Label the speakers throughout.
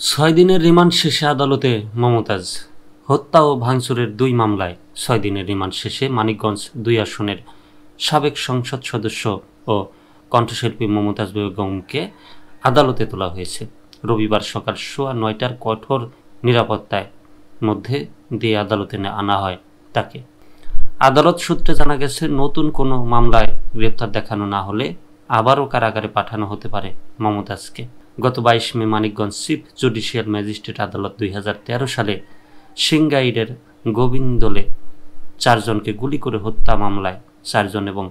Speaker 1: 6 দিনের রিমান্ড শেষে আদালতে মমতাজ। হত্যা ও ভাঙচুরের 2 মামলায় 6 দিনের রিমান্ড শেষে মানিকগঞ্জ 2 আসনের সাবেক সংসদ সদস্য ও কণ্ঠশিল্পী মমতাজ বেগমকে আদালতে তোলা হয়েছে। রবিবার সকাল 9:15টার কঠোর নিরাপত্তার মধ্যে দিয়ে আদালতে আনা হয় তাকে। আদালত সূত্রে জানা গেছে, নতুন কোনো মামলায় গ্রেপ্তার দেখানো না হলে আবারও কারাগারে পাঠানো হতে পারে মমতাজকে। গত 22 মে মানিকগঞ্জ চিফ জুডিশিয়াল ম্যাজিস্ট্রেট আদালত 2013 সালে সিংগাইরের গোবিন্দলে 4 জনকে গুলি করে হত্যা মামলায় 4 জন এবং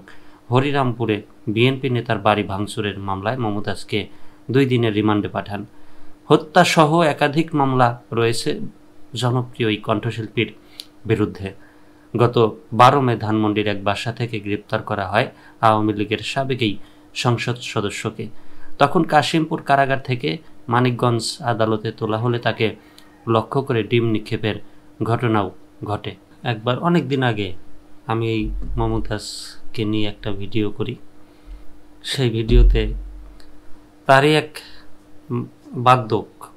Speaker 1: হরিরামপুরে বিএনপি নেতার বাড়ি ভাঙচুরের মামলায় মমতাজকে 2 দিনের রিমান্ডে পাঠান। হত্যাসহ একাধিক মামলা রয়েছে জনপ্রিয় এই কণ্ঠশিল্পীর বিরুদ্ধে। গত 12 মে ধানমন্ডির এক বাসা থেকে গ্রেপ্তার করা হয় আওয়ামী লীগের সাবেক এই সংসদ সদস্যকে। তখন কাশিমপুর কারাগার থেকে মানিকগঞ্জ আদালতে তোলা হলে তাকে লক্ষ্য করে ডিম নিক্ষেপের ঘটনাও ঘটে। একবার অনেক দিন আগে আমি এই মমতাজকে নিয়ে একটা ভিডিও করি। সেই ভিডিওতে তারই এক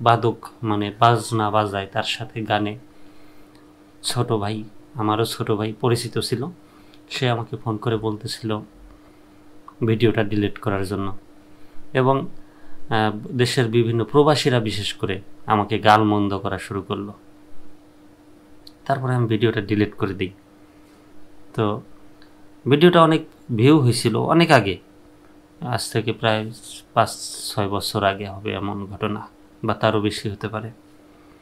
Speaker 1: বাদক মানে বাজনা বাজায়, তার সাথে গানে ছোট ভাই, আমারও ছোট ভাই পরিচিত ছিল, সে আমাকে ফোন করে বলতেছিল ভিডিওটা ডিলিট করার জন্য, এবং দেশের বিভিন্ন প্রবাসীরা বিশেষ করে আমাকে গালমন্দ করা শুরু করলো। তারপরে আমি ভিডিওটা ডিলিট করে দিই। তো ভিডিওটা অনেক ভিউ হয়েছিল অনেক আগে, আজ থেকে প্রায় 5-6 বছর আগে হবে এমন ঘটনা, বা তারও বেশি হতে পারে।